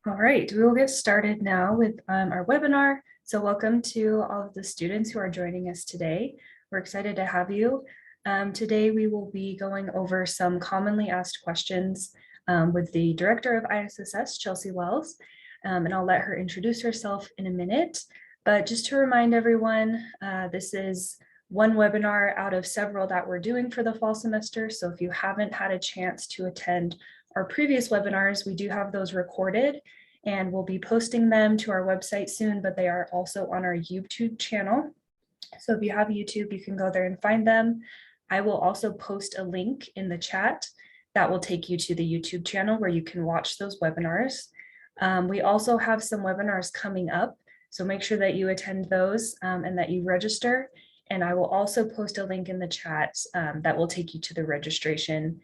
All right, we will get started now with our webinar. So welcome to all of the students who are joining us today. We're excited to have you. Today we will be going over some commonly asked questions with the Director of ISSS, Chelsea Wells, and I'll let her introduce herself in a minute. But just to remind everyone, this is one webinar out of several that we're doing for the fall semester. So if you haven't had a chance to attend our previous webinars, we do have those recorded and we'll be posting them to our website soon, but they are also on our YouTube channel. So if you have YouTube, you can go there and find them. I will also post a link in the chat that will take you to the YouTube channel where you can watch those webinars. We also have some webinars coming up, so make sure that you attend those and that you register. And I will also post a link in the chat that will take you to the registration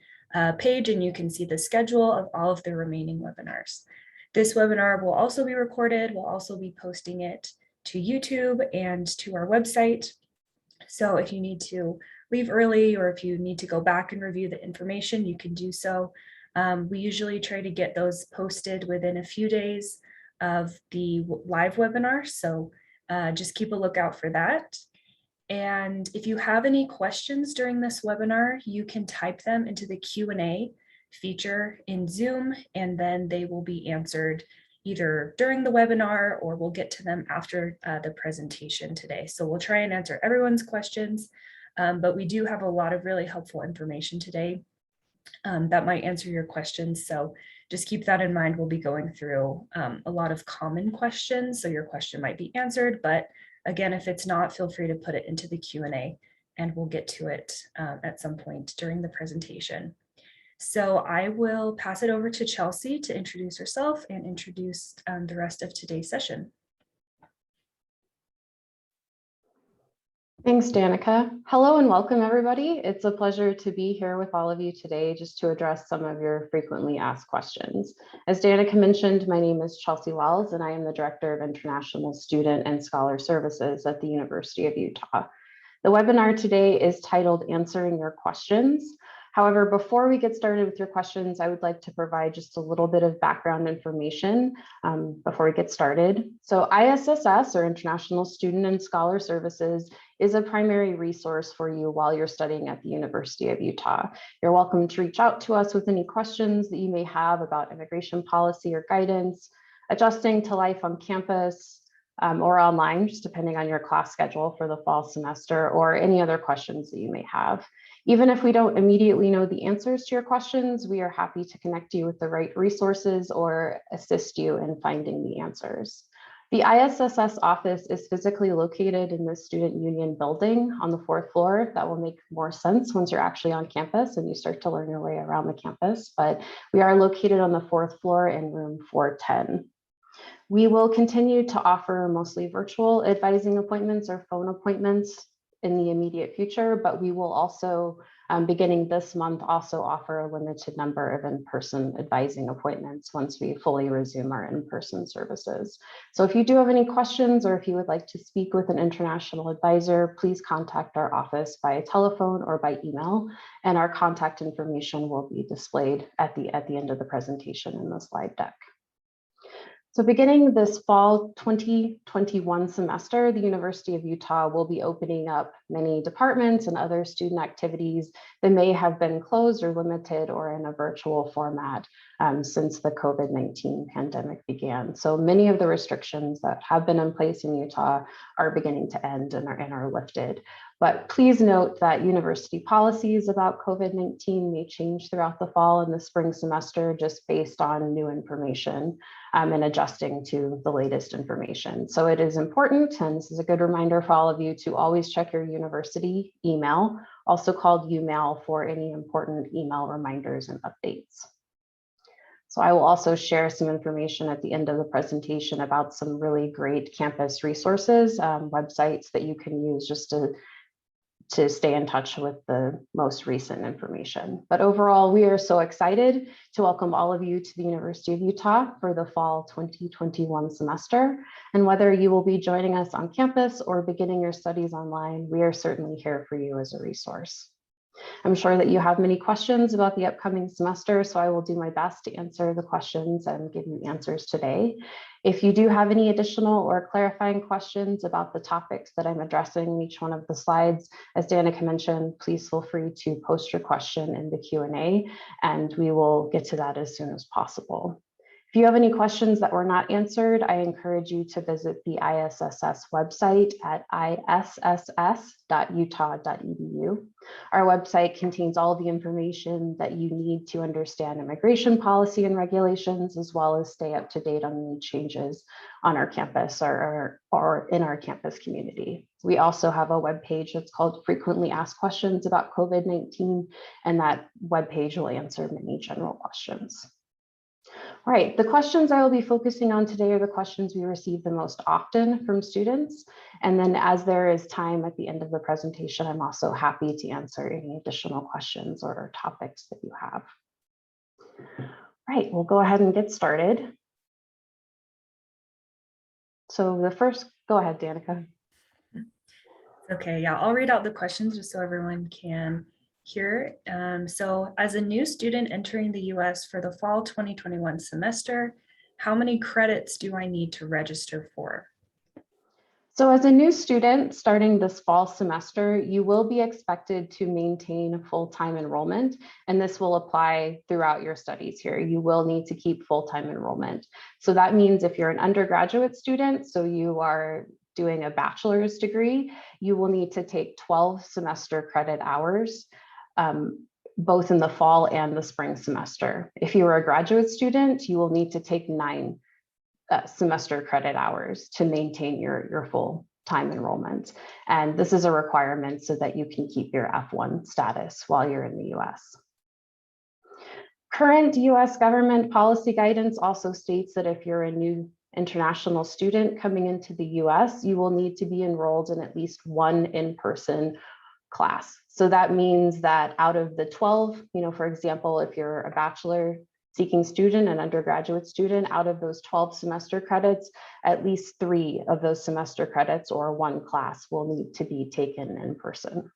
page, and you can see the schedule of all of the remaining webinars. This webinar will also be recorded. We'll also be posting it to YouTube and to our website. So if you need to leave early or if you need to go back and review the information, you can do so. We usually try to get those posted within a few days of the live webinar. So just keep a lookout for that. And if you have any questions during this webinar, you can type them into the Q&A feature in Zoom, and then they will be answered either during the webinar or we'll get to them after the presentation today. So we'll try and answer everyone's questions, but we do have a lot of really helpful information today that might answer your questions. So just keep that in mind. We'll be going through a lot of common questions, so your question might be answered, but again, if it's not, feel free to put it into the Q&A and we'll get to it at some point during the presentation. So I will pass it over to Chelsea to introduce herself and introduce the rest of today's session. Thanks, Danica. Hello and welcome, everybody. It's a pleasure to be here with all of you today just to address some of your frequently asked questions. As Danica mentioned, my name is Chelsea Wells, and I am the Director of International Student and Scholar Services at the University of Utah. The webinar today is titled Answering Your Questions. However, before we get started with your questions, I would like to provide just a little bit of background information before we get started. So ISSS, or International Student and Scholar Services, is a primary resource for you while you're studying at the University of Utah. You're welcome to reach out to us with any questions that you may have about immigration policy or guidance, adjusting to life on campus, or online, just depending on your class schedule for the fall semester, or any other questions that you may have. Even if we don't immediately know the answers to your questions, we are happy to connect you with the right resources or assist you in finding the answers. The ISSS office is physically located in the Student Union building on the 4th floor. That will make more sense once you're actually on campus and you start to learn your way around the campus, but we are located on the 4th floor in room 410. We will continue to offer mostly virtual advising appointments or phone appointments in the immediate future, but we will also, beginning this month, also offer a limited number of in-person advising appointments once we fully resume our in-person services. So if you do have any questions or if you would like to speak with an international advisor, please contact our office by telephone or by email, and our contact information will be displayed at the end of the presentation in the slide deck. So beginning this fall 2021 semester, the University of Utah will be opening up many departments and other student activities that may have been closed or limited or in a virtual format since the COVID-19 pandemic began. So many of the restrictions that have been in place in Utah are beginning to end and are lifted. But please note that university policies about COVID-19 may change throughout the fall and the spring semester just based on new information and adjusting to the latest information. So it is important, and this is a good reminder for all of you, to always check your university email, also called UMail, for any important email reminders and updates. So I will also share some information at the end of the presentation about some really great campus resources, websites that you can use just to stay in touch with the most recent information. But overall, we are so excited to welcome all of you to the University of Utah for the fall 2021 semester. And whether you will be joining us on campus or beginning your studies online, we are certainly here for you as a resource. I'm sure that you have many questions about the upcoming semester, so I will do my best to answer the questions and give you answers today. If you do have any additional or clarifying questions about the topics that I'm addressing in each one of the slides, as Danica mentioned, please feel free to post your question in the Q&A, and we will get to that as soon as possible. If you have any questions that were not answered, I encourage you to visit the ISSS website at isss.utah.edu. Our website contains all the information that you need to understand immigration policy and regulations, as well as stay up to date on any changes on our campus or in our campus community. We also have a webpage that's called Frequently Asked Questions about COVID-19, and that webpage will answer many general questions. All right, the questions I will be focusing on today are the questions we receive the most often from students. And then as there is time at the end of the presentation, I'm also happy to answer any additional questions or topics that you have. All right, we'll go ahead and get started. So the first, go ahead, Danica. Okay, yeah, I'll read out the questions just so everyone can hear. So as a new student entering the US for the fall 2021 semester, how many credits do I need to register for? So as a new student starting this fall semester, you will be expected to maintain full-time enrollment, and this will apply throughout your studies here. You will need to keep full-time enrollment. So that means if you're an undergraduate student, so you are doing a bachelor's degree, you will need to take 12 semester credit hours, both in the fall and the spring semester. If you are a graduate student, you will need to take 9 semester credit hours to maintain your full-time enrollment. And this is a requirement so that you can keep your F1 status while you're in the US. Current US government policy guidance also states that if you're a new international student coming into the US, you will need to be enrolled in at least one in-person class. So that means that out of the 12, for example, if you're a bachelor seeking student, an undergraduate student, out of those 12 semester credits, at least 3 of those semester credits or 1 class will need to be taken in person.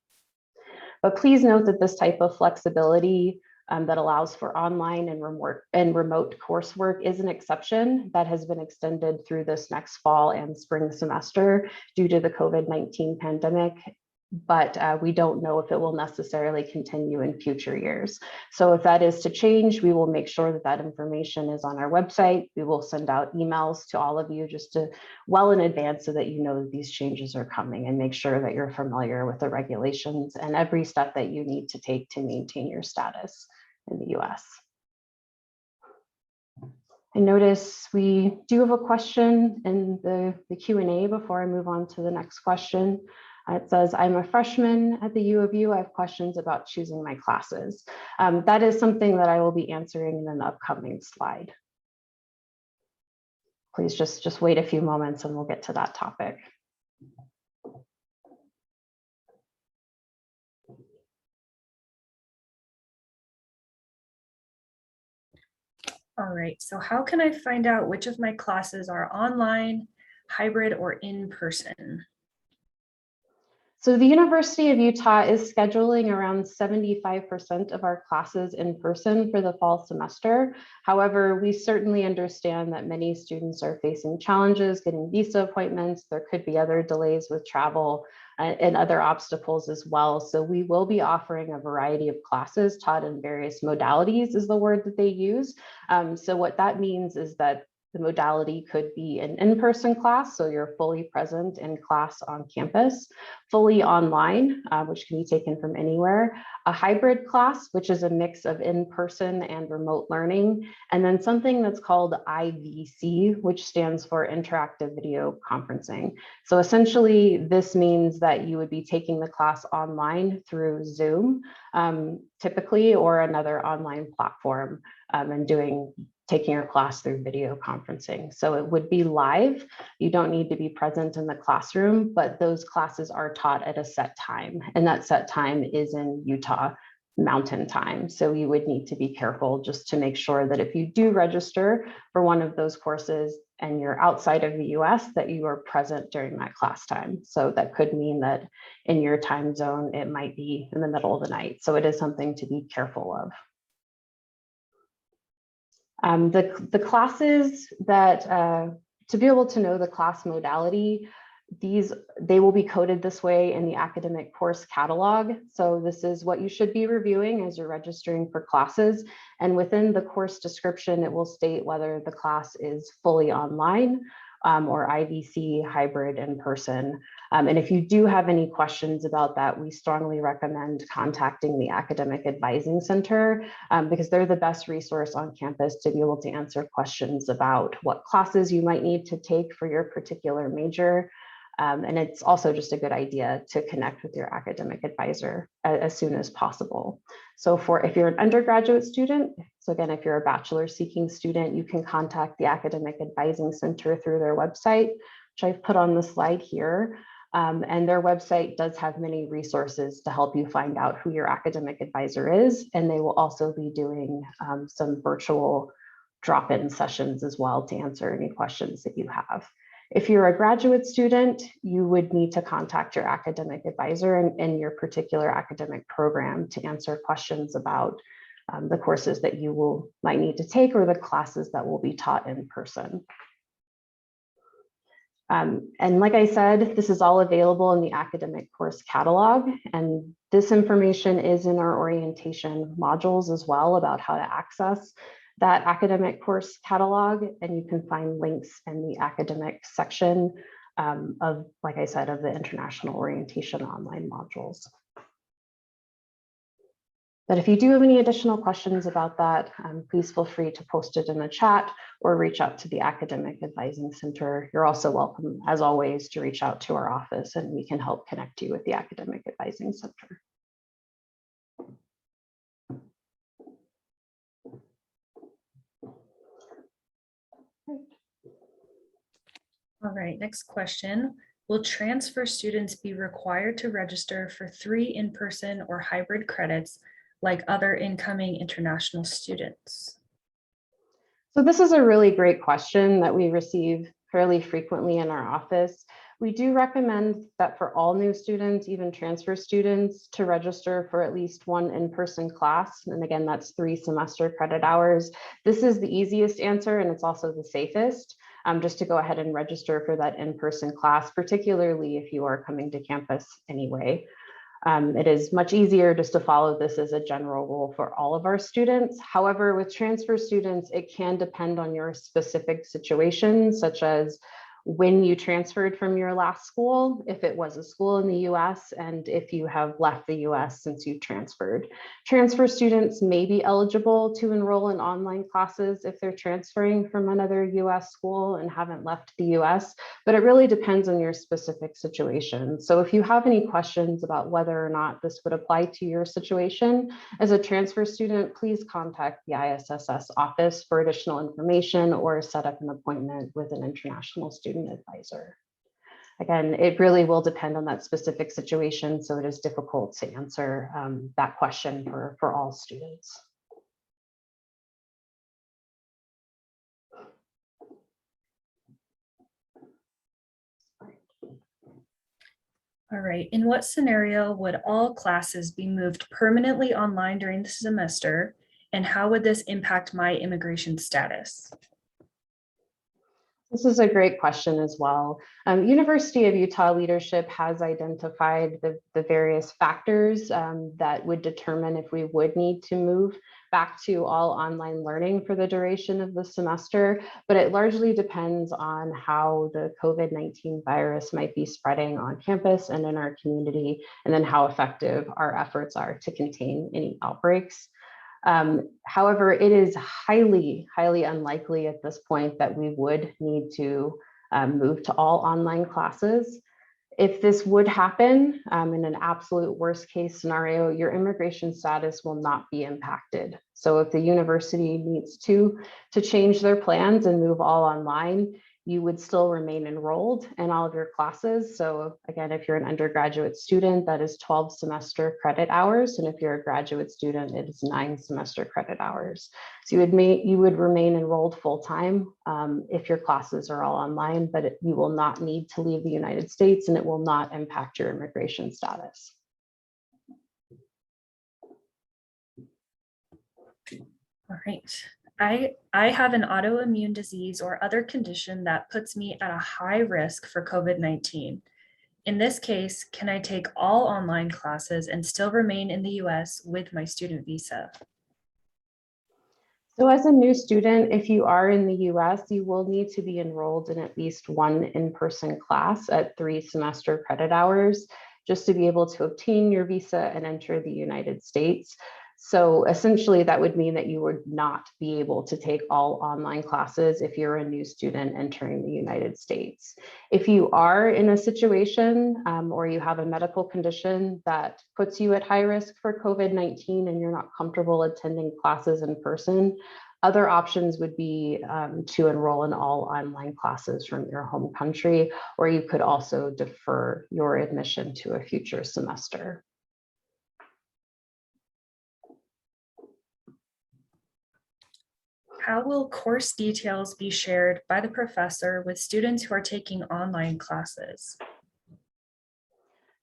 But please note that this type of flexibility that allows for online and remote coursework is an exception that has been extended through this next fall and spring semester due to the COVID-19 pandemic. But we don't know if it will necessarily continue in future years. So if that is to change, we will make sure that that information is on our website. We will send out emails to all of you just well in advance so that you know that these changes are coming, and make sure that you're familiar with the regulations and every step that you need to take to maintain your status in the US. I notice we do have a question in the Q&A before I move on to the next question. It says, I'm a freshman at the U of U. I have questions about choosing my classes. That is something that I will be answering in an upcoming slide. Please just wait a few moments and we'll get to that topic. All right, so how can I find out which of my classes are online, hybrid, or in person? So the University of Utah is scheduling around 75% of our classes in person for the fall semester. However, we certainly understand that many students are facing challenges getting visa appointments. There could be other delays with travel and other obstacles as well. So we will be offering a variety of classes taught in various modalities is the word that they use. So what that means is that the modality could be an in-person class, so you're fully present in class on campus, fully online, which can be taken from anywhere, a hybrid class, which is a mix of in-person and remote learning, and then something that's called IVC, which stands for interactive video conferencing. So essentially, this means that you would be taking the class online through Zoom, typically, or another online platform, and taking your class through video conferencing. So it would be live. You don't need to be present in the classroom, but those classes are taught at a set time, and that set time is in Utah Mountain Time. So you would need to be careful just to make sure that if you do register for one of those courses, and you're outside of the US, that you are present during that class time. So that could mean that in your time zone, it might be in the middle of the night. So it is something to be careful of. The classes that, to be able to know the class modality, they will be coded this way in the academic course catalog. So this is what you should be reviewing as you're registering for classes. And within the course description, it will state whether the class is fully online or IVC, hybrid, in person. And if you do have any questions about that, we strongly recommend contacting the Academic Advising Center because they're the best resource on campus to be able to answer questions about what classes you might need to take for your particular major. And it's also just a good idea to connect with your academic advisor as soon as possible. So if you're an undergraduate student, so again, if you're a bachelor seeking student, you can contact the Academic Advising Center through their website, which I've put on the slide here. And their website does have many resources to help you find out who your academic advisor is. And they will also be doing some virtual drop-in sessions as well to answer any questions that you have. If you're a graduate student, you would need to contact your academic advisor in your particular academic program to answer questions about the courses that you might need to take or the classes that will be taught in person. And like I said, this is all available in the academic course catalog, and this information is in our orientation modules as well about how to access that academic course catalog, and you can find links in the academic section of, like I said, of the International Orientation online modules. But if you do have any additional questions about that, please feel free to post it in the chat or reach out to the Academic Advising Center. You're also welcome, as always, to reach out to our office and we can help connect you with the Academic Advising Center. All right, next question. Will transfer students be required to register for 3 in-person or hybrid credits like other incoming international students? So this is a really great question that we receive fairly frequently in our office. We do recommend that for all new students, even transfer students, to register for at least 1 in-person class. And again, that's 3 semester credit hours. This is the easiest answer and it's also the safest, just to go ahead and register for that in-person class, particularly if you are coming to campus anyway. It is much easier just to follow this as a general rule for all of our students. However, with transfer students, it can depend on your specific situation, such as when you transferred from your last school, if it was a school in the US, and if you have left the US since you transferred. Transfer students may be eligible to enroll in online classes if they're transferring from another US school and haven't left the US, but it really depends on your specific situation. So if you have any questions about whether or not this would apply to your situation as a transfer student, please contact the ISSS office for additional information or set up an appointment with an international student advisor. Again, it really will depend on that specific situation, so it is difficult to answer that question for all students. All right, in what scenario would all classes be moved permanently online during the semester, and how would this impact my immigration status? This is a great question as well. University of Utah leadership has identified the various factors that would determine if we would need to move back to all online learning for the duration of the semester, but it largely depends on how the COVID-19 virus might be spreading on campus and in our community, and then how effective our efforts are to contain any outbreaks. However, it is highly, highly unlikely at this point that we would need to move to all online classes. If this would happen, in an absolute worst case scenario, your immigration status will not be impacted. So if the university needs to change their plans and move all online, you would still remain enrolled in all of your classes. So again, if you're an undergraduate student, that is 12 semester credit hours. And if you're a graduate student, it is 9 semester credit hours. So you would remain enrolled full-time if your classes are all online, but you will not need to leave the United States, and it will not impact your immigration status. All right. I have an autoimmune disease or other condition that puts me at a high risk for COVID-19. In this case, can I take all online classes and still remain in the US with my student visa? So as a new student, if you are in the US, you will need to be enrolled in at least one in-person class at 3 semester credit hours just to be able to obtain your visa and enter the United States. So essentially that would mean that you would not be able to take all online classes if you're a new student entering the United States. If you are in a situation or you have a medical condition that puts you at high risk for COVID-19 and you're not comfortable attending classes in person, other options would be to enroll in all online classes from your home country, or you could also defer your admission to a future semester. How will course details be shared by the professor with students who are taking online classes?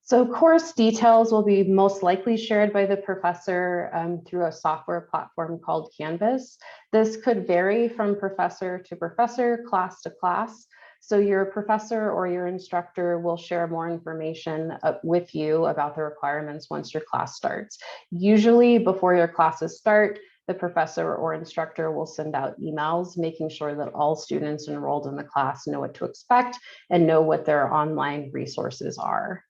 So course details will be most likely shared by the professor through a software platform called Canvas. This could vary from professor to professor, class to class. So your professor or your instructor will share more information with you about the requirements once your class starts. Usually before your classes start, the professor or instructor will send out emails, making sure that all students enrolled in the class know what to expect and know what their online resources are.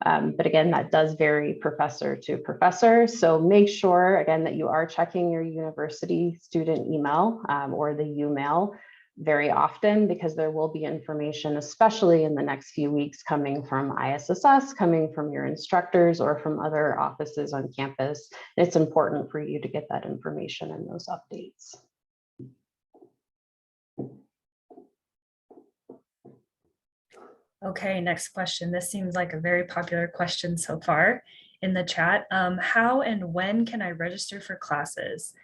But again, that does vary professor to professor. So make sure, again, that you are checking your university student email or the UMail very often, because there will be information, especially in the next few weeks, coming from ISSS, coming from your instructors or from other offices on campus. It's important for you to get that information and those updates. Okay, next question. This seems like a very popular question so far in the chat. How and when can I register for classes?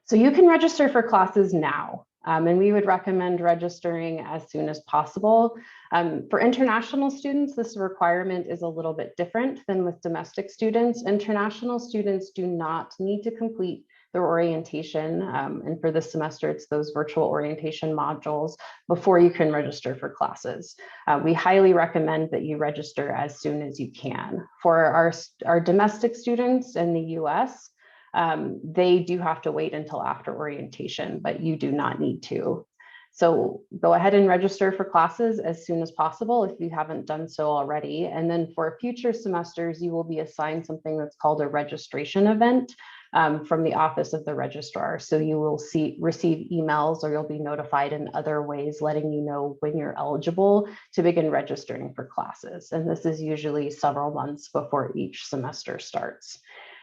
So you can register for classes now, and we would recommend registering as soon as possible. For international students, this requirement is a little bit different than with domestic students. International students do not need to complete their orientation, and for this semester, it's those virtual orientation modules before you can register for classes. We highly recommend that you register as soon as you can. For our domestic students in the US, they do have to wait until after orientation, but you do not need to. So go ahead and register for classes as soon as possible if you haven't done so already. And then for future semesters, you will be assigned something that's called a registration event from the Office of the Registrar. So you will receive emails, or you'll be notified in other ways letting you know when you're eligible to begin registering for classes. And this is usually several months before each semester starts.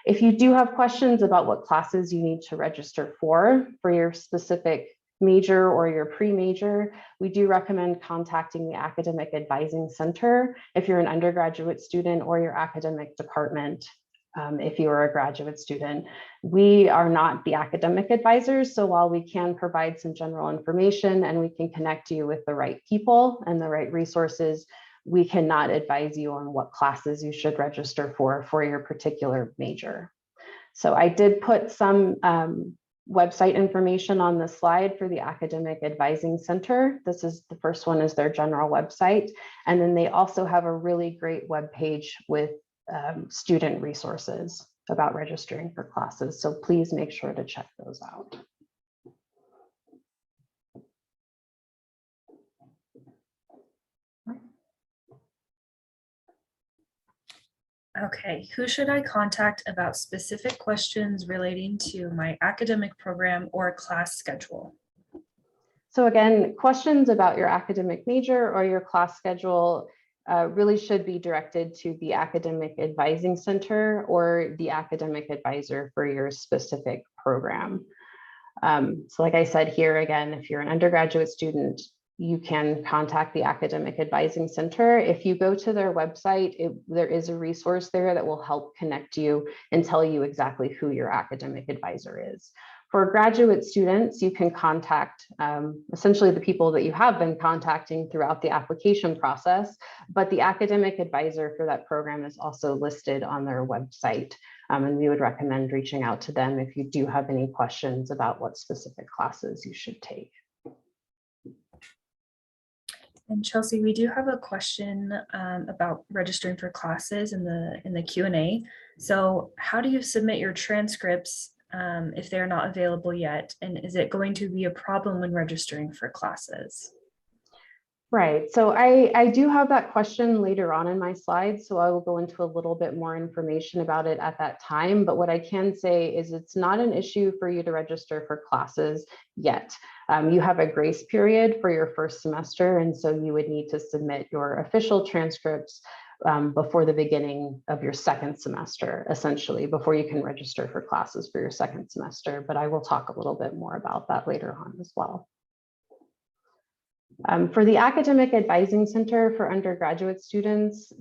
If you do have questions about what classes you need to register for your specific major or your pre-major, we do recommend contacting the Academic Advising Center if you're an undergraduate student, or your academic department if you are a graduate student. We are not the academic advisors, so while we can provide some general information and we can connect you with the right people and the right resources, we cannot advise you on what classes you should register for your particular major. So I did put some website information on the slide for the Academic Advising Center. This is the first one, is their general website. And then they also have a really great webpage with student resources about registering for classes. So please make sure to check those out. Okay, who should I contact about specific questions relating to my academic program or class schedule? So again, questions about your academic major or your class schedule really should be directed to the Academic Advising Center or the academic advisor for your specific program. So like I said here, again, if you're an undergraduate student, you can contact the Academic Advising Center. If you go to their website, there is a resource there that will help connect you and tell you exactly who your academic advisor is. For graduate students, you can contact essentially the people that you have been contacting throughout the application process, but the academic advisor for that program is also listed on their website. And we would recommend reaching out to them if you do have any questions about what specific classes you should take. And Chelsea, we do have a question about registering for classes in the Q&A. So how do you submit your transcripts if they're not available yet? And is it going to be a problem when registering for classes? Right, so I do have that question later on in my slides, so I will go into a little bit more information about it at that time. But what I can say is it's not an issue for you to register for classes yet. You have a grace period for your first semester, and so you would need to submit your official transcripts before the beginning of your second semester, essentially, before you can register for classes for your second semester. But I will talk a little bit more about that later on as well. For the Academic Advising Center for undergraduate students,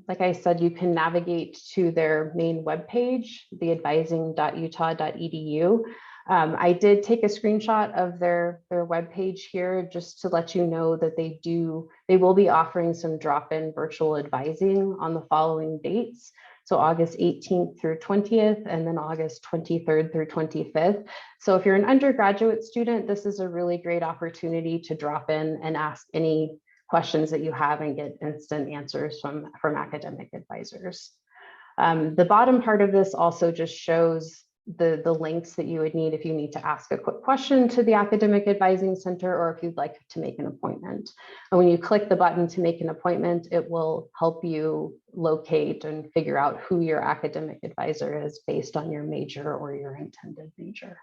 like I said, you can navigate to their main webpage, theadvising.utah.edu. I did take a screenshot of their webpage here just to let you know that they will be offering some drop-in virtual advising on the following dates. So August 18th through 20th, and then August 23rd through 25th. So if you're an undergraduate student, this is a really great opportunity to drop in and ask any questions that you have and get instant answers from academic advisors. The bottom part of this also just shows the links that you would need if you need to ask a quick question to the Academic Advising Center, or if you'd like to make an appointment. And when you click the button to make an appointment, it will help you locate and figure out who your academic advisor is based on your major or your intended major.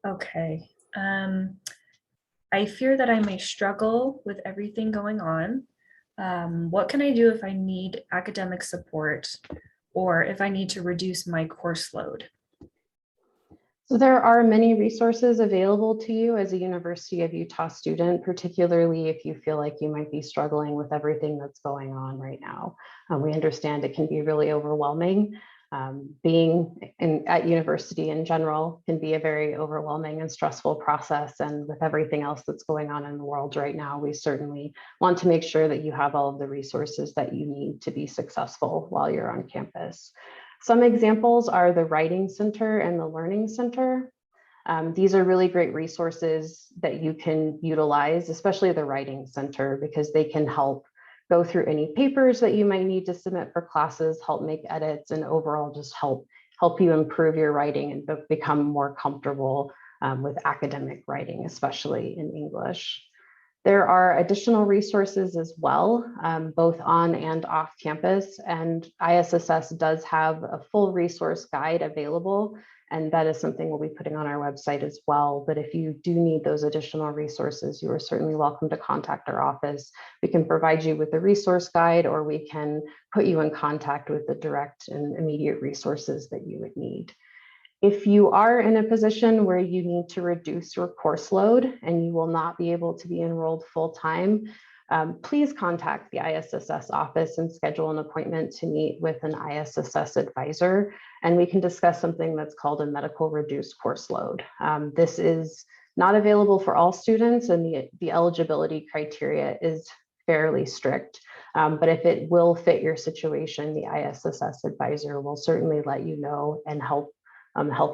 Okay. I fear that I may struggle with everything going on. What can I do if I need academic support or if I need to reduce my course load? So there are many resources available to you as a University of Utah student, particularly if you feel like you might be struggling with everything that's going on right now. We understand it can be really overwhelming. Being at university in general can be a very overwhelming and stressful process. And with everything else that's going on in the world right now, we certainly want to make sure that you have all of the resources that you need to be successful while you're on campus. Some examples are the Writing Center and the Learning Center. These are really great resources that you can utilize, especially the Writing Center, because they can help go through any papers that you might need to submit for classes, help make edits, and overall just help you improve your writing and become more comfortable with academic writing, especially in English. There are additional resources as well, both on and off campus, and ISSS does have a full resource guide available, and that is something we'll be putting on our website as well. But if you do need those additional resources, you are certainly welcome to contact our office. We can provide you with the resource guide, or we can put you in contact with the direct and immediate resources that you would need. If you are in a position where you need to reduce your course load and you will not be able to be enrolled full-time, please contact the ISSS office and schedule an appointment to meet with an ISSS advisor, and we can discuss something that's called a medical reduced course load. This is not available for all students, and the eligibility criteria is fairly strict. But if it will fit your situation, the ISSS advisor will certainly let you know and help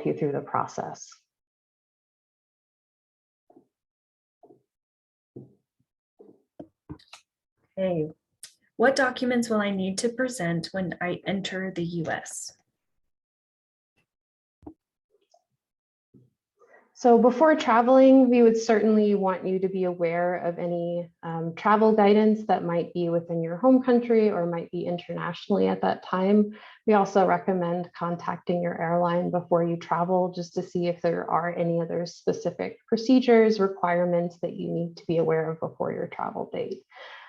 you through the process. Okay. What documents will I need to present when I enter the US? So before traveling, we would certainly want you to be aware of any travel guidance that might be within your home country or might be internationally at that time. We also recommend contacting your airline before you travel just to see if there are any other specific procedures, requirements that you need to be aware of before your travel date.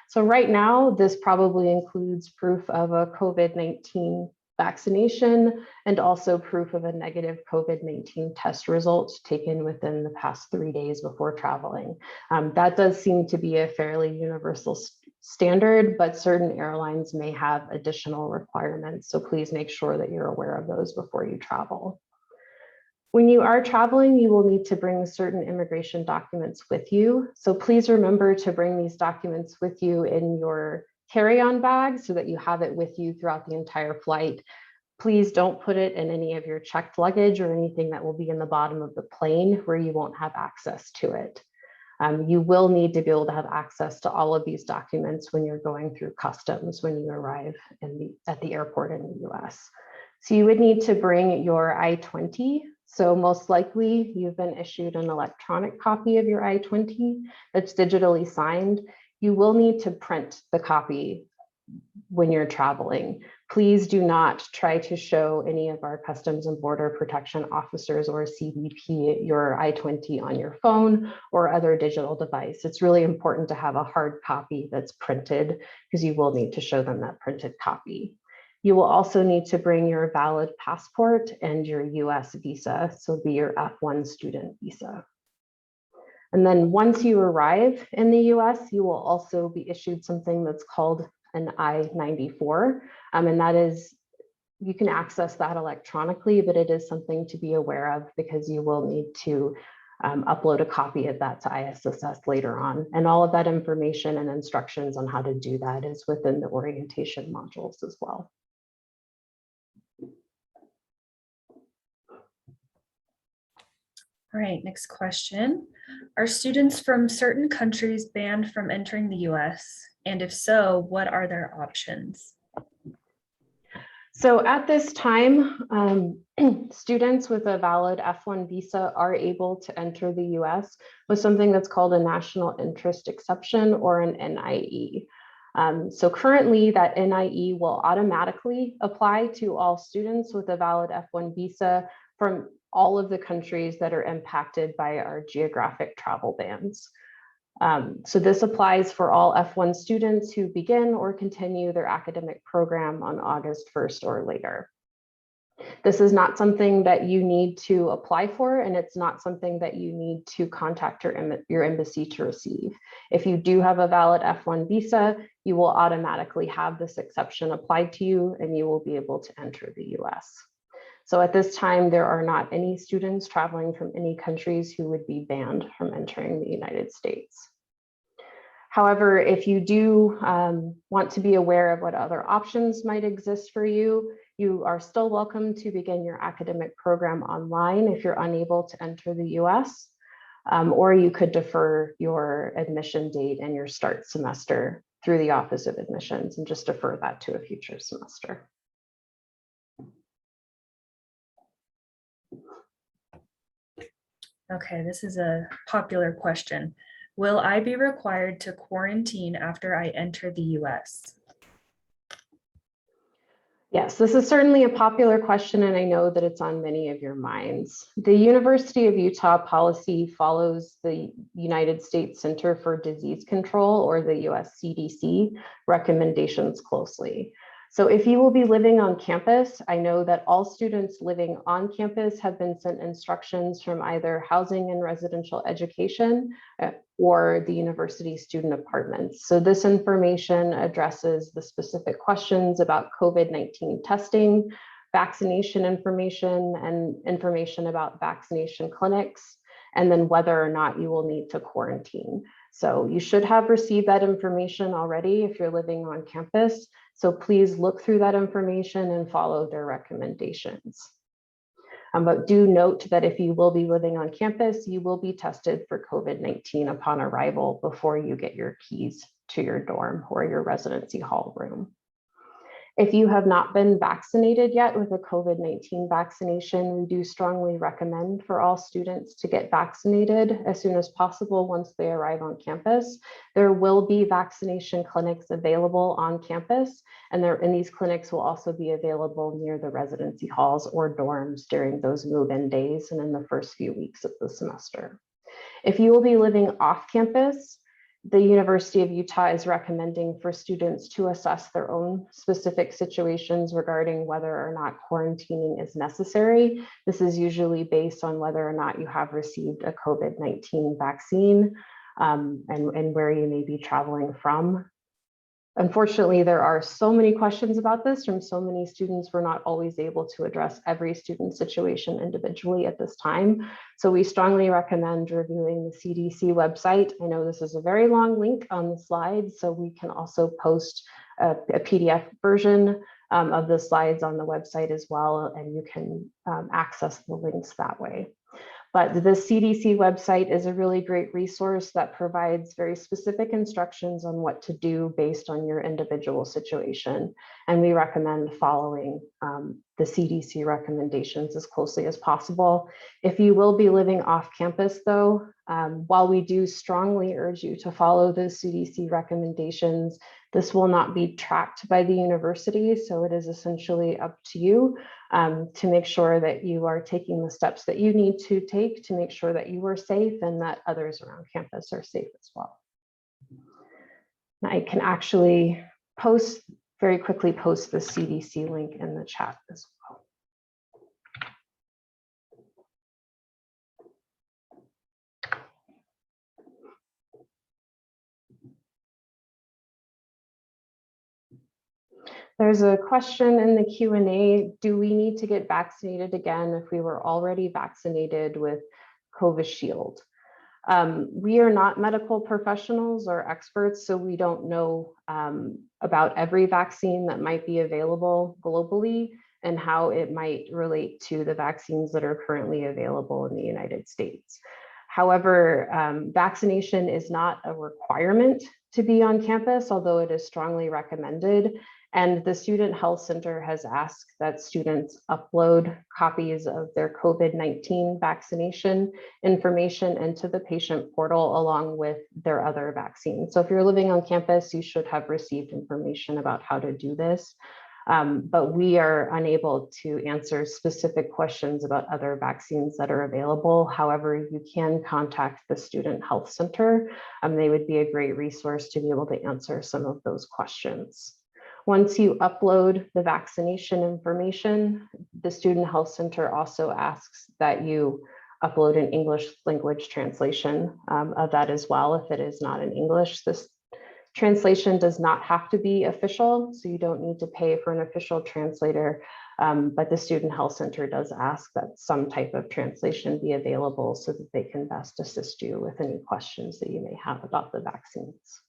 So right now, this probably includes proof of a COVID-19 vaccination, and also proof of a negative COVID-19 test result taken within the past 3 days before traveling. That does seem to be a fairly universal standard, but certain airlines may have additional requirements. So please make sure that you're aware of those before you travel. When you are traveling, you will need to bring certain immigration documents with you. So please remember to bring these documents with you in your carry-on bag so that you have it with you throughout the entire flight. Please don't put it in any of your checked luggage or anything that will be in the bottom of the plane where you won't have access to it. You will need to be able to have access to all of these documents when you're going through customs when you arrive at the airport in the US. So you would need to bring your I-20. So most likely you've been issued an electronic copy of your I-20 that's digitally signed. You will need to print the copy when you're traveling. Please do not try to show any of our Customs and Border Protection officers or CBP your I-20 on your phone or other digital device. It's really important to have a hard copy that's printed because you will need to show them that printed copy. You will also need to bring your valid passport and your US visa, so it'll be your F1 student visa. And then once you arrive in the US, you will also be issued something that's called an I-94. And that is, you can access that electronically, but it is something to be aware of because you will need to upload a copy of that to ISSS later on. And all of that information and instructions on how to do that is within the orientation modules as well. All right, next question. Are students from certain countries banned from entering the US? And if so, what are their options? So at this time, students with a valid F1 visa are able to enter the US with something that's called a national interest exception or an NIE. So currently that NIE will automatically apply to all students with a valid F1 visa from all of the countries that are impacted by our geographic travel bans. So this applies for all F1 students who begin or continue their academic program on August 1st or later. This is not something that you need to apply for, and it's not something that you need to contact your embassy to receive. If you do have a valid F1 visa, you will automatically have this exception applied to you, and you will be able to enter the US. So at this time, there are not any students traveling from any countries who would be banned from entering the United States. However, if you do want to be aware of what other options might exist for you, you are still welcome to begin your academic program online if you're unable to enter the US, or you could defer your admission date and your start semester through the Office of Admissions and just defer that to a future semester. Okay, this is a popular question. Will I be required to quarantine after I enter the US? Yes, this is certainly a popular question, and I know that it's on many of your minds. The University of Utah policy follows the United States Center for Disease Control, or the US CDC, recommendations closely. So if you will be living on campus, I know that all students living on campus have been sent instructions from either Housing and Residential Education or the university student apartments. So this information addresses the specific questions about COVID-19 testing, vaccination information, and information about vaccination clinics, and then whether or not you will need to quarantine. So you should have received that information already if you're living on campus. So please look through that information and follow their recommendations. But do note that if you will be living on campus, you will be tested for COVID-19 upon arrival before you get your keys to your dorm or your residency hall room. If you have not been vaccinated yet with a COVID-19 vaccination, we do strongly recommend for all students to get vaccinated as soon as possible once they arrive on campus. There will be vaccination clinics available on campus, and these clinics will also be available near the residency halls or dorms during those move-in days and in the first few weeks of the semester. If you will be living off campus, the University of Utah is recommending for students to assess their own specific situations regarding whether or not quarantining is necessary. This is usually based on whether or not you have received a COVID-19 vaccine and where you may be traveling from. Unfortunately, there are so many questions about this from so many students. We're not always able to address every student situation individually at this time. So we strongly recommend reviewing the CDC website. I know this is a very long link on the slide, so we can also post a PDF version of the slides on the website as well, and you can access the links that way. But the CDC website is a really great resource that provides very specific instructions on what to do based on your individual situation. And we recommend following the CDC recommendations as closely as possible. If you will be living off campus though, while we do strongly urge you to follow the CDC recommendations, this will not be tracked by the university. So it is essentially up to you to make sure that you are taking the steps that you need to take to make sure that you are safe and that others around campus are safe as well. Now I can actually very quickly post the CDC link in the chat as well. There's a question in the Q&A, do we need to get vaccinated again if we were already vaccinated with Covishield? We are not medical professionals or experts, so we don't know about every vaccine that might be available globally and how it might relate to the vaccines that are currently available in the United States. However, vaccination is not a requirement to be on campus, although it is strongly recommended. And the Student Health Center has asked that students upload copies of their COVID-19 vaccination information into the patient portal along with their other vaccines. So if you're living on campus, you should have received information about how to do this. But we are unable to answer specific questions about other vaccines that are available. However, you can contact the Student Health Center. They would be a great resource to be able to answer some of those questions. Once you upload the vaccination information, the Student Health Center also asks that you upload an English language translation of that as well if it is not in English. This translation does not have to be official, so you don't need to pay for an official translator, but the Student Health Center does ask that some type of translation be available so that they can best assist you with any questions that you may have about the vaccines.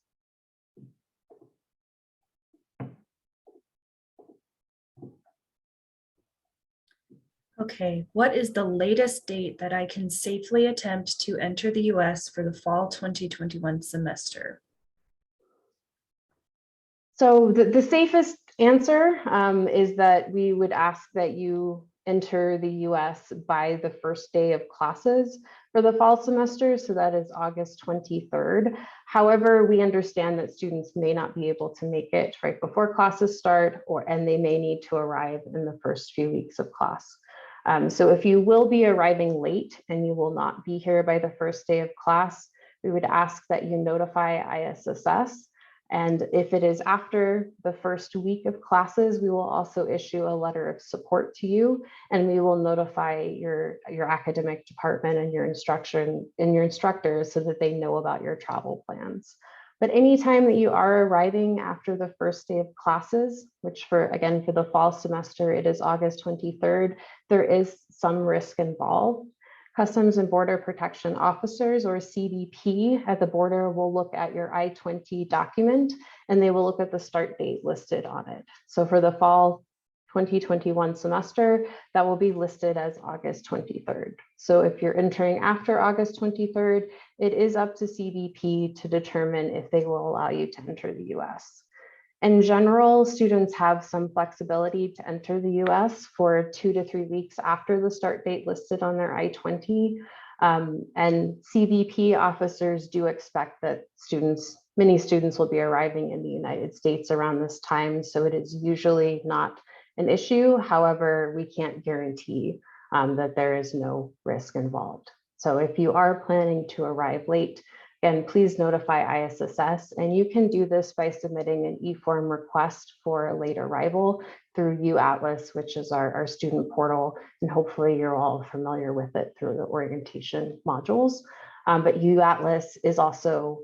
Okay, what is the latest date that I can safely attempt to enter the US for the fall 2021 semester? So the safest answer is that we would ask that you enter the US by the first day of classes for the fall semester. So that is August 23rd. However, we understand that students may not be able to make it right before classes start, and they may need to arrive in the first few weeks of class. So if you will be arriving late and you will not be here by the first day of class, we would ask that you notify ISSS. And if it is after the first week of classes, we will also issue a letter of support to you, and we will notify your academic department and your instructors so that they know about your travel plans. But anytime that you are arriving after the first day of classes, which for the fall semester, it is August 23rd, there is some risk involved. Customs and Border Protection Officers, or CBP, at the border will look at your I-20 document and they will look at the start date listed on it. So for the fall 2021 semester, that will be listed as August 23rd. So if you're entering after August 23rd, it is up to CBP to determine if they will allow you to enter the US. In general, students have some flexibility to enter the US for 2 to 3 weeks after the start date listed on their I-20. And CBP officers do expect that many students will be arriving in the United States around this time. So it is usually not an issue. However, we can't guarantee that there is no risk involved. So if you are planning to arrive late, Again, please notify ISSS, and you can do this by submitting an e-form request for a late arrival through UAtlas, which is our student portal, and hopefully you're all familiar with it through the orientation modules. But UAtlas is also,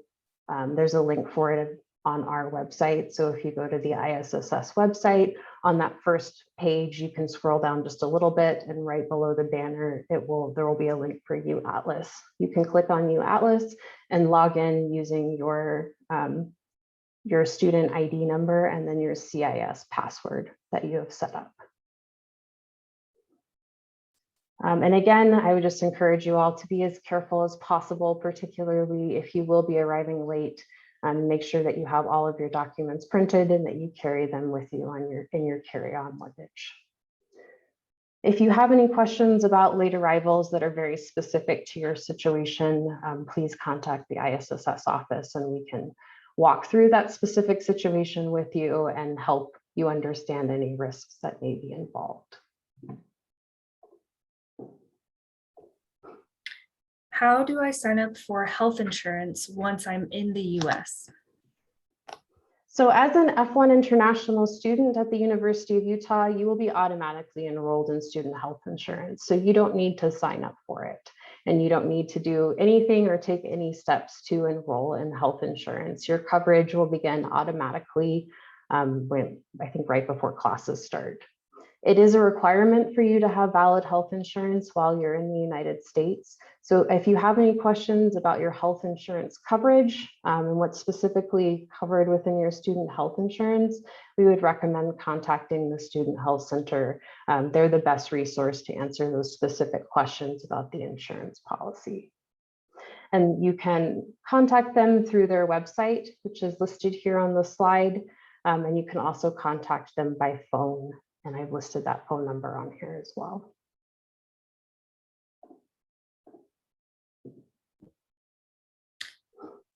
there's a link for it on our website. So if you go to the ISSS website, on that first page, you can scroll down just a little bit, and right below the banner, there will be a link for UAtlas. You can click on UAtlas and log in using your student ID number and then your CIS password that you have set up. And again, I would just encourage you all to be as careful as possible, particularly if you will be arriving late. Make sure that you have all of your documents printed and that you carry them with you in your carry-on luggage. If you have any questions about late arrivals that are very specific to your situation, please contact the ISSS office and we can walk through that specific situation with you and help you understand any risks that may be involved. How do I sign up for health insurance once I'm in the US? So as an F1 international student at the University of Utah, you will be automatically enrolled in student health insurance. So you don't need to sign up for it. And you don't need to do anything or take any steps to enroll in health insurance. Your coverage will begin automatically I think right before classes start. It is a requirement for you to have valid health insurance while you're in the United States. So if you have any questions about your health insurance coverage and what's specifically covered within your student health insurance, we would recommend contacting the Student Health Center. They're the best resource to answer those specific questions about the insurance policy. And you can contact them through their website, which is listed here on the slide. And you can also contact them by phone. And I've listed that phone number on here as well.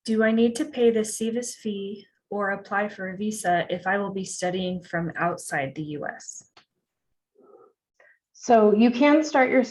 Do I need to pay the SEVIS fee or apply for a visa if I will be studying from outside the US? So you can start your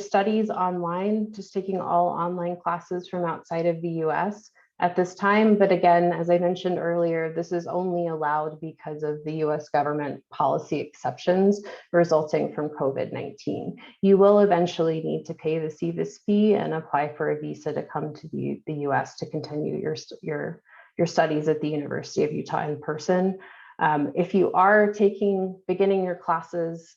studies online, just taking all online classes from outside of the US at this time. But again, as I mentioned earlier, this is only allowed because of the US government policy exceptions resulting from COVID-19. You will eventually need to pay the SEVIS fee and apply for a visa to come to the US to continue your studies at the University of Utah in person. If you are beginning your classes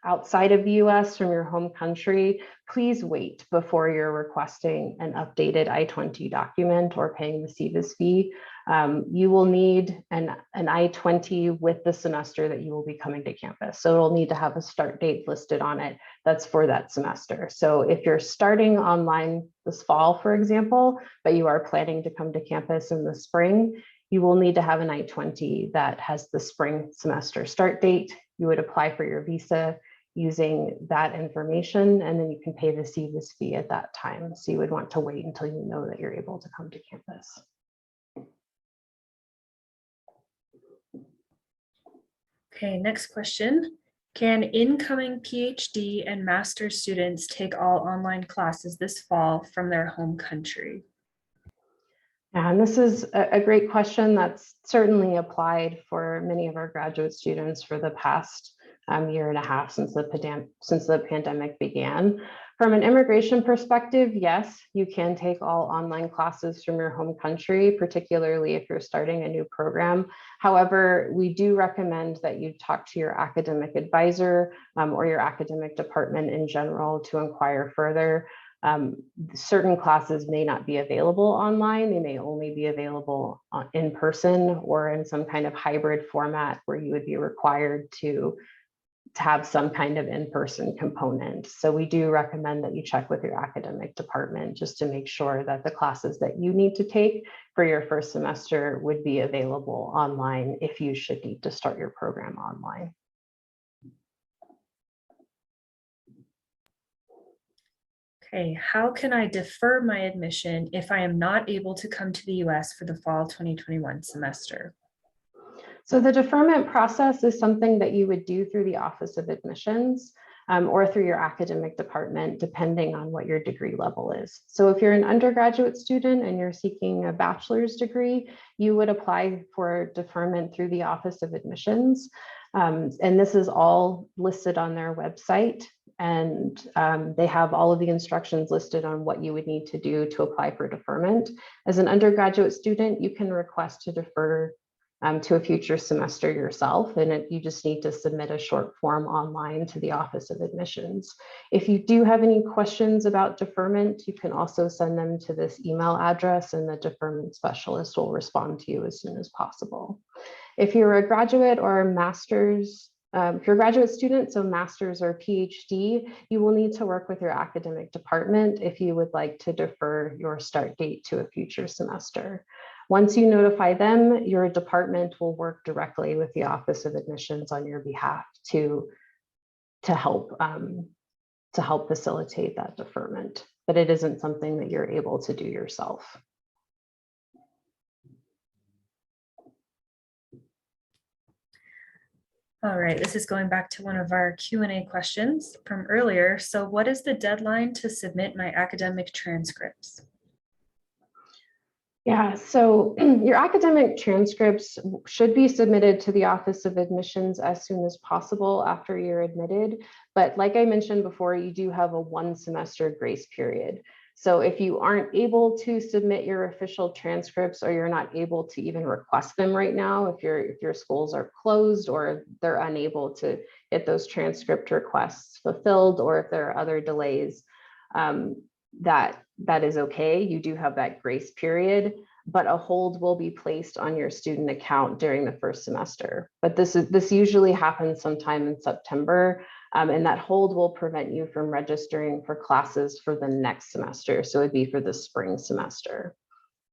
outside of the US from your home country, please wait before you're requesting an updated I-20 document or paying the SEVIS fee. You will need an I-20 with the semester that you will be coming to campus. So it'll need to have a start date listed on it that's for that semester. So if you're starting online this fall, for example, but you are planning to come to campus in the spring, you will need to have an I-20 that has the spring semester start date. You would apply for your visa using that information, and then you can pay the SEVIS fee at that time. So you would want to wait until you know that you're able to come to campus. Okay, next question. Can incoming PhD and master's students take all online classes this fall from their home country? And this is a great question that's certainly applied for many of our graduate students for the past year and a half since the pandemic began. From an immigration perspective, yes, you can take all online classes from your home country, particularly if you're starting a new program. However, we do recommend that you talk to your academic advisor or your academic department in general to inquire further. Certain classes may not be available online. They may only be available in person or in some kind of hybrid format where you would be required to have some kind of in-person component. So we do recommend that you check with your academic department just to make sure that the classes that you need to take for your first semester would be available online if you should need to start your program online. Okay, how can I defer my admission if I am not able to come to the US for the fall 2021 semester? So the deferment process is something that you would do through the Office of Admissions. or through your academic department, depending on what your degree level is. So if you're an undergraduate student and you're seeking a bachelor's degree, you would apply for deferment through the Office of Admissions. And this is all listed on their website. And they have all of the instructions listed on what you would need to do to apply for deferment. As an undergraduate student, you can request to defer to a future semester yourself, and you just need to submit a short form online to the Office of Admissions. If you do have any questions about deferment, you can also send them to this email address, and the deferment specialist will respond to you as soon as possible. If you're a graduate or a master's, if you're a graduate student, so master's or PhD, you will need to work with your academic department if you would like to defer your start date to a future semester. Once you notify them, your department will work directly with the Office of Admissions on your behalf to help facilitate that deferment, but it isn't something that you're able to do yourself. All right, this is going back to one of our Q&A questions from earlier. So what is the deadline to submit my academic transcripts? Yeah, so your academic transcripts should be submitted to the Office of Admissions as soon as possible after you're admitted. But like I mentioned before, you do have a 1 semester grace period. So if you aren't able to submit your official transcripts, or you're not able to even request them right now, if your schools are closed or they're unable to get those transcript requests fulfilled, or if there are other delays, that is okay. You do have that grace period, but a hold will be placed on your student account during the first semester. But this usually happens sometime in September, and that hold will prevent you from registering for classes for the next semester. So it'd be for the spring semester.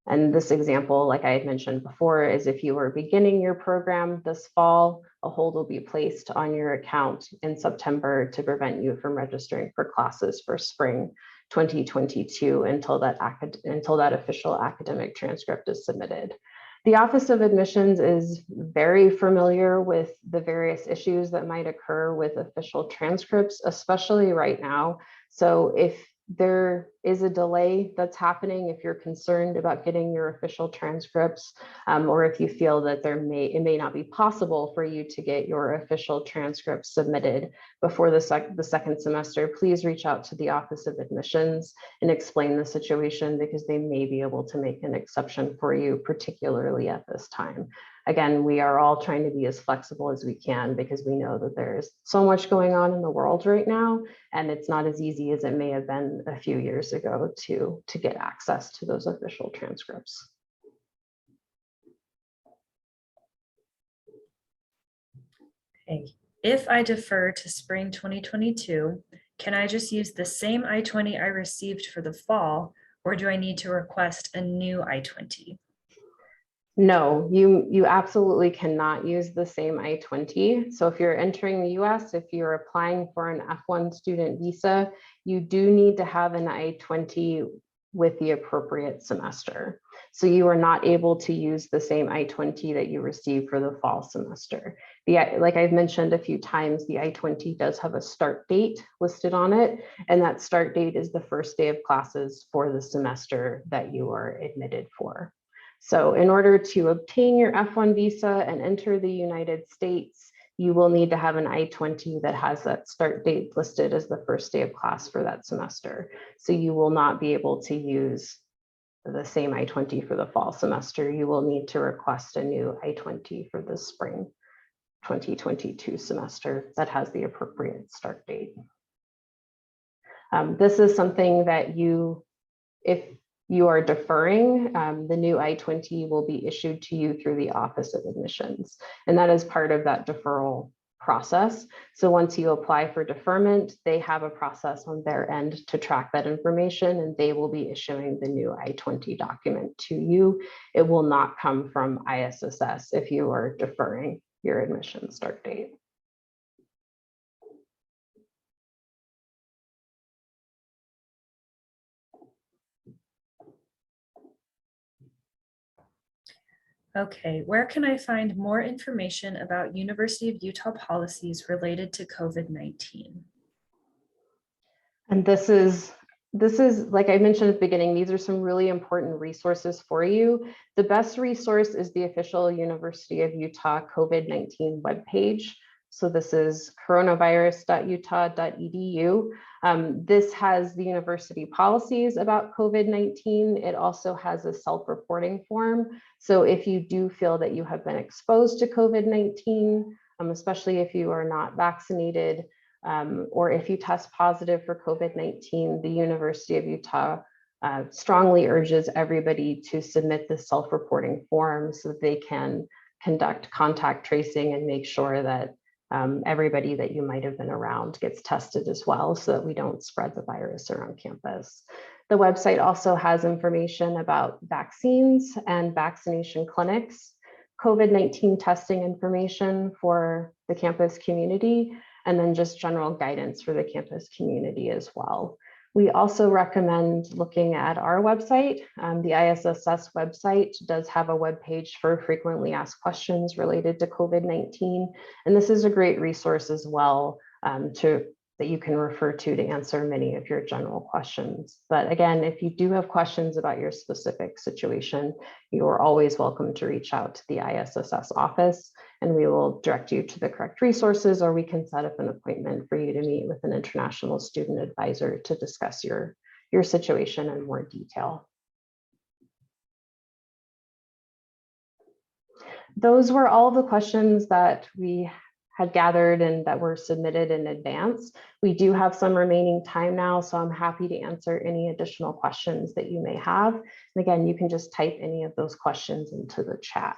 And this example, like I had mentioned before, is if you were beginning your program this fall, a hold will be placed on your account in September to prevent you from registering for classes for spring 2022 until that official academic transcript is submitted. The Office of Admissions is very familiar with the various issues that might occur with official transcripts, especially right now. So if there is a delay that's happening, if you're concerned about getting your official transcripts, or if you feel that it may not be possible for you to get your official transcripts submitted before the second semester, please reach out to the Office of Admissions and explain the situation, because they may be able to make an exception for you, particularly at this time. Again, we are all trying to be as flexible as we can, because we know that there's so much going on in the world right now, and it's not as easy as it may have been a few years ago to get access to those official transcripts. Okay. If I defer to spring 2022, can I just use the same I-20 I received for the fall, or do I need to request a new I-20? No, you absolutely cannot use the same I-20. So if you're entering the US, if you're applying for an F1 student visa, you do need to have an I-20 with the appropriate semester. So you are not able to use the same I-20 that you received for the fall semester. Like I've mentioned a few times, the I-20 does have a start date listed on it, and that start date is the first day of classes for the semester that you are admitted for. So in order to obtain your F1 visa and enter the United States, you will need to have an I-20 that has that start date listed as the first day of class for that semester. So you will not be able to use the same I-20 for the fall semester. You will need to request a new I-20 for the spring 2022 semester that has the appropriate start date. This is something that if you are deferring, the new I-20 will be issued to you through the Office of Admissions, and that is part of that deferral process. So once you apply for deferment, they have a process on their end to track that information, and they will be issuing the new I-20 document to you. It will not come from ISSS if you are deferring your admission start date. Okay, where can I find more information about University of Utah policies related to COVID-19? And this is, like I mentioned at the beginning, these are some really important resources for you. The best resource is the official University of Utah COVID-19 webpage. So this is coronavirus.utah.edu. This has the university policies about COVID-19. It also has a self-reporting form. So if you do feel that you have been exposed to COVID-19, especially if you are not vaccinated, or if you test positive for COVID-19, the University of Utah strongly urges everybody to submit the self-reporting form so that they can conduct contact tracing and make sure that everybody that you might have been around gets tested as well, so that we don't spread the virus around campus. The website also has information about vaccines and vaccination clinics, COVID-19 testing information for the campus community, and then just general guidance for the campus community as well. We also recommend looking at our website. The ISSS website does have a web page for frequently asked questions related to COVID-19. And this is a great resource as well that you can refer to answer many of your general questions. But again, if you do have questions about your specific situation, you are always welcome to reach out to the ISSS office, and we will direct you to the correct resources, or we can set up an appointment for you to meet with an international student advisor to discuss your situation in more detail. Those were all the questions that we had gathered and that were submitted in advance. We do have some remaining time now, so I'm happy to answer any additional questions that you may have. And again, you can just type any of those questions into the chat.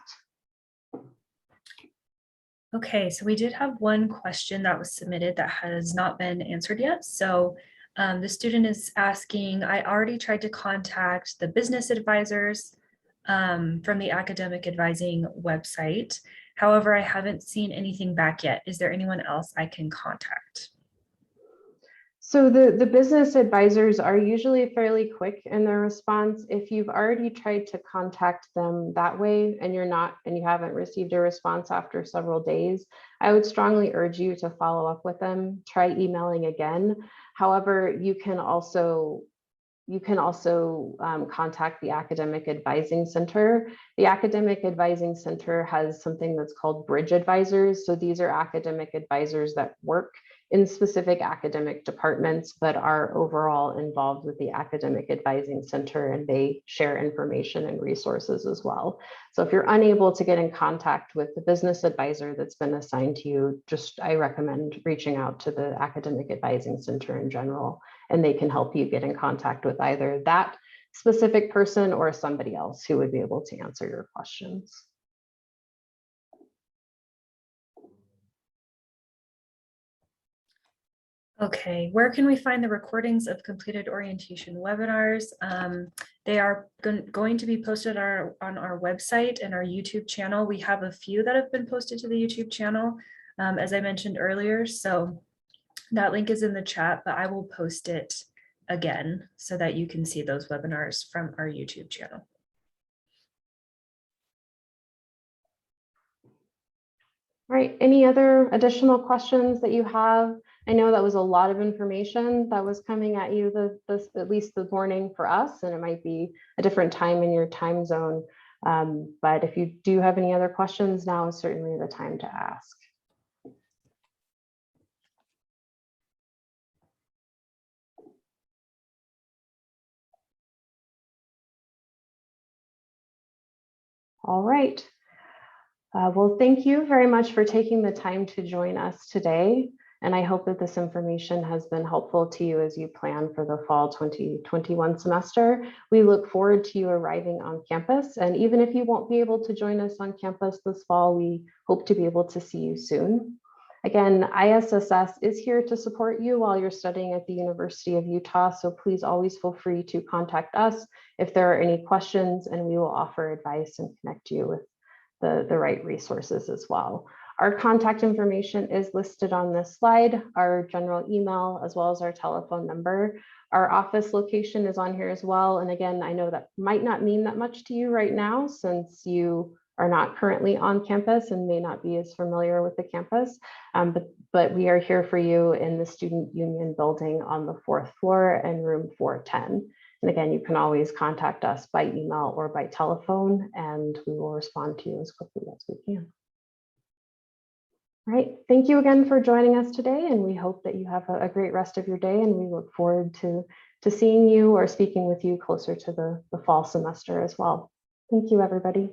Okay, so we did have one question that was submitted that has not been answered yet. So the student is asking, I already tried to contact the business advisors from the academic advising website. However, I haven't seen anything back yet. Is there anyone else I can contact? So the business advisors are usually fairly quick in their response. If you've already tried to contact them that way and you haven't received a response after several days, I would strongly urge you to follow up with them, try emailing again. However, you can also contact the Academic Advising Center. The Academic Advising Center has something that's called bridge advisors. So these are academic advisors that work in specific academic departments, but are overall involved with the Academic Advising Center, and they share information and resources as well. So if you're unable to get in contact with the business advisor that's been assigned to you, I recommend reaching out to the Academic Advising Center in general, and they can help you get in contact with either that specific person or somebody else who would be able to answer your questions. Okay, where can we find the recordings of completed orientation webinars? They are going to be posted on our website and our YouTube channel. We have a few that have been posted to the YouTube channel, as I mentioned earlier. So that link is in the chat, but I will post it again so that you can see those webinars from our YouTube channel. All right, any other additional questions that you have? I know that was a lot of information that was coming at you at least this morning for us, and it might be a different time in your time zone. But if you do have any other questions, now is certainly the time to ask. All right. Well, thank you very much for taking the time to join us today. And I hope that this information has been helpful to you as you plan for the fall 2021 semester. We look forward to you arriving on campus. And even if you won't be able to join us on campus this fall, we hope to be able to see you soon. Again, ISSS is here to support you while you're studying at the University of Utah. So please always feel free to contact us if there are any questions, and we will offer advice and connect you with the right resources as well. Our contact information is listed on this slide, our general email, as well as our telephone number. Our office location is on here as well. And again, I know that might not mean that much to you right now, since you are not currently on campus and may not be as familiar with the campus, but we are here for you in the Student Union building on the 4th floor and room 410. And again, you can always contact us by email or by telephone, and we will respond to you as quickly as we can. All right, thank you again for joining us today, and we hope that you have a great rest of your day, and we look forward to seeing you or speaking with you closer to the fall semester as well. Thank you, everybody.